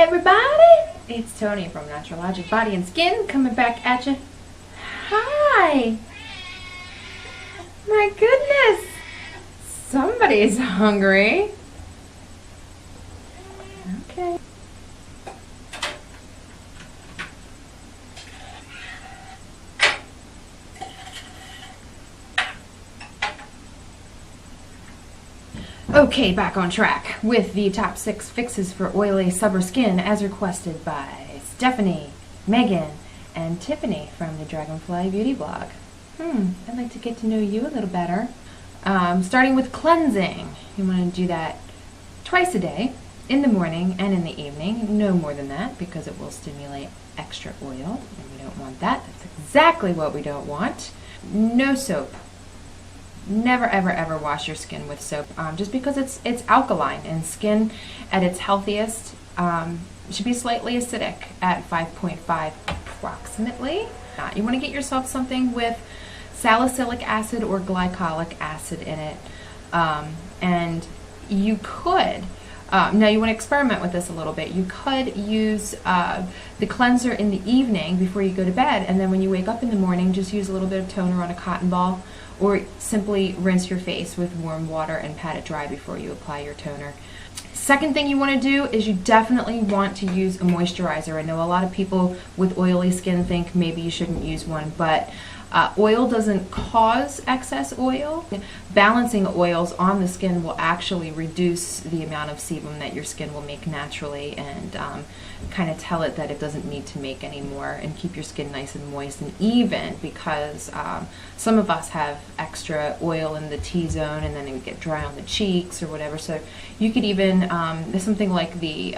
everybody, it's Tony from Natural Logic Body and Skin coming back at you. Hi! My goodness! Somebody's hungry. Okay. Okay, back on track with the top 6 fixes for oily summer skin as requested by Stephanie, Megan, and Tiffany from the Dragonfly Beauty blog. I'd like to get to know you a little better. Starting with cleansing. You want to do that twice a day, in the morning and in the evening. No more than that because it will stimulate extra oil, and we don't want that. That's exactly what we don't want. No soap. Never ever ever wash your skin with soap, just because it's alkaline, and skin at its healthiest should be slightly acidic at 5.5 approximately. You want to get yourself something with salicylic acid or glycolic acid in it, and you could now you want to experiment with this a little bit. You could use the cleanser in the evening before you go to bed, and then when you wake up in the morning, just use a little bit of toner on a cotton ball, or simply rinse your face with warm water and pat it dry before you apply your toner. Second thing you want to do is you definitely want to use a moisturizer. I know a lot of people with oily skin think maybe you shouldn't use one, but oil doesn't cause excess oil. Balancing oils on the skin will actually reduce the amount of sebum that your skin will make naturally, and kind of tell it that it doesn't need to make any more, and keep your skin nice and moist and even, because some of us have extra oil in the T-zone and then it would get dry on the cheeks or whatever. So you could even, there's something like the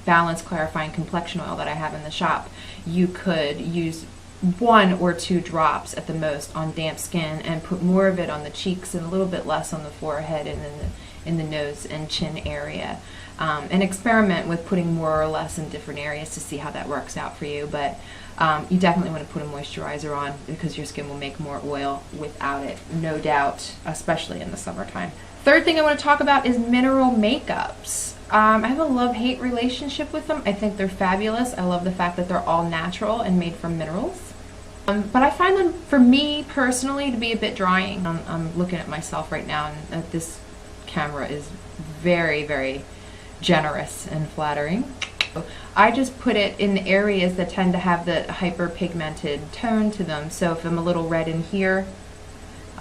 Balance Clarifying Complexion Oil that I have in the shop. You could use 1 or 2 drops at the most on damp skin and put more of it on the cheeks and a little bit less on the forehead and in the nose and chin area. And experiment with putting more or less in different areas to see how that works out for you. But you definitely want to put a moisturizer on because your skin will make more oil without it, no doubt, especially in the summertime. Third thing I want to talk about is mineral makeups. I have a love-hate relationship with them. I think they're fabulous. I love the fact that they're all natural and made from minerals. But I find them, for me personally, to be a bit drying. I'm looking at myself right now, and this camera is very, very generous and flattering. I just put it in the areas that tend to have the hyperpigmented tone to them. So if I'm a little red in here,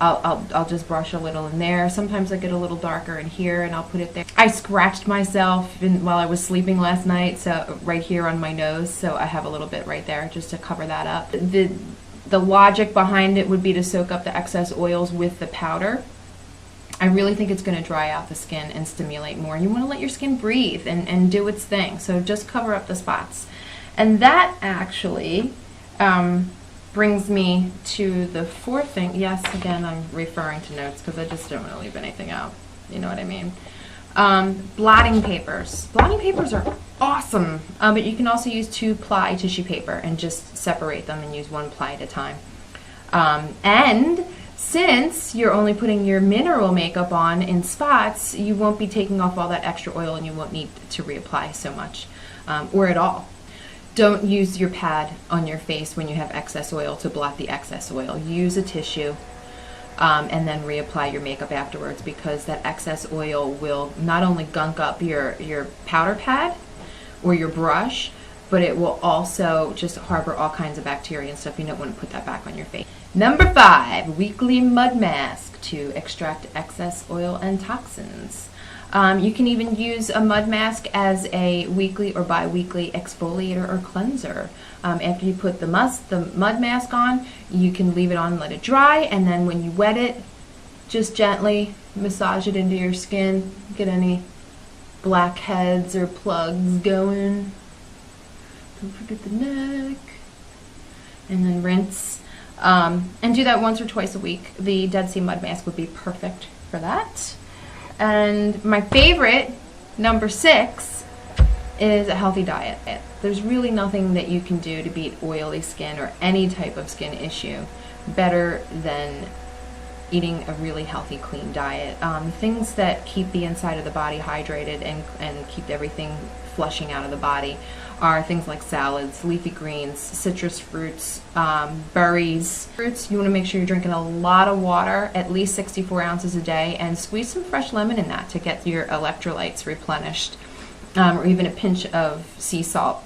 I'll just brush a little in there. Sometimes I get a little darker in here and I'll put it there. I scratched myself while I was sleeping last night, so right here on my nose, so I have a little bit right there just to cover that up. The logic behind it would be to soak up the excess oils with the powder. I really think it's going to dry out the skin and stimulate more. You want to let your skin breathe and do its thing, so just cover up the spots. And that actually brings me to the 4th thing. Yes, again, I'm referring to notes because I just don't want to leave anything out. You know what I mean? Blotting papers. Blotting papers are awesome, but you can also use 2-ply tissue paper and just separate them and use 1 ply at a time. And since you're only putting your mineral makeup on in spots, you won't be taking off all that extra oil and you won't need to reapply so much, or at all. Don't use your pad on your face when you have excess oil to blot the excess oil. Use a tissue and then reapply your makeup afterwards, because that excess oil will not only gunk up your powder pad or your brush, but it will also just harbor all kinds of bacteria and stuff. You don't want to put that back on your face. Number 5, weekly mud mask to extract excess oil and toxins. You can even use a mud mask as a weekly or bi-weekly exfoliator or cleanser. After you put the mud mask on, you can leave it on and let it dry, and then when you wet it, just gently massage it into your skin. Get any blackheads or plugs going. Don't forget the neck. And then rinse. And do that once or twice a week. The Dead Sea Mud Mask would be perfect for that. And my favorite, number 6, is a healthy diet. There's really nothing that you can do to beat oily skin or any type of skin issue better than eating a really healthy, clean diet. Things that keep the inside of the body hydrated and keep everything flushing out of the body are things like salads, leafy greens, citrus fruits, berries. Fruits, you want to make sure you're drinking a lot of water, at least 64 ounces a day, and squeeze some fresh lemon in that to get your electrolytes replenished, or even a pinch of sea salt.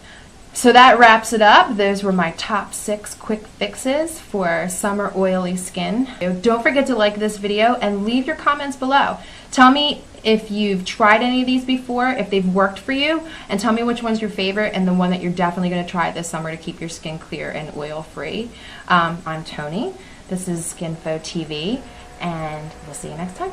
So that wraps it up. Those were my top 6 quick fixes for summer oily skin. Don't forget to like this video and leave your comments below. Tell me if you've tried any of these before, if they've worked for you, and tell me which one's your favorite and the one that you're definitely going to try this summer to keep your skin clear and oil free. I'm Tony. This is Skinfo TV, and we'll see you next time.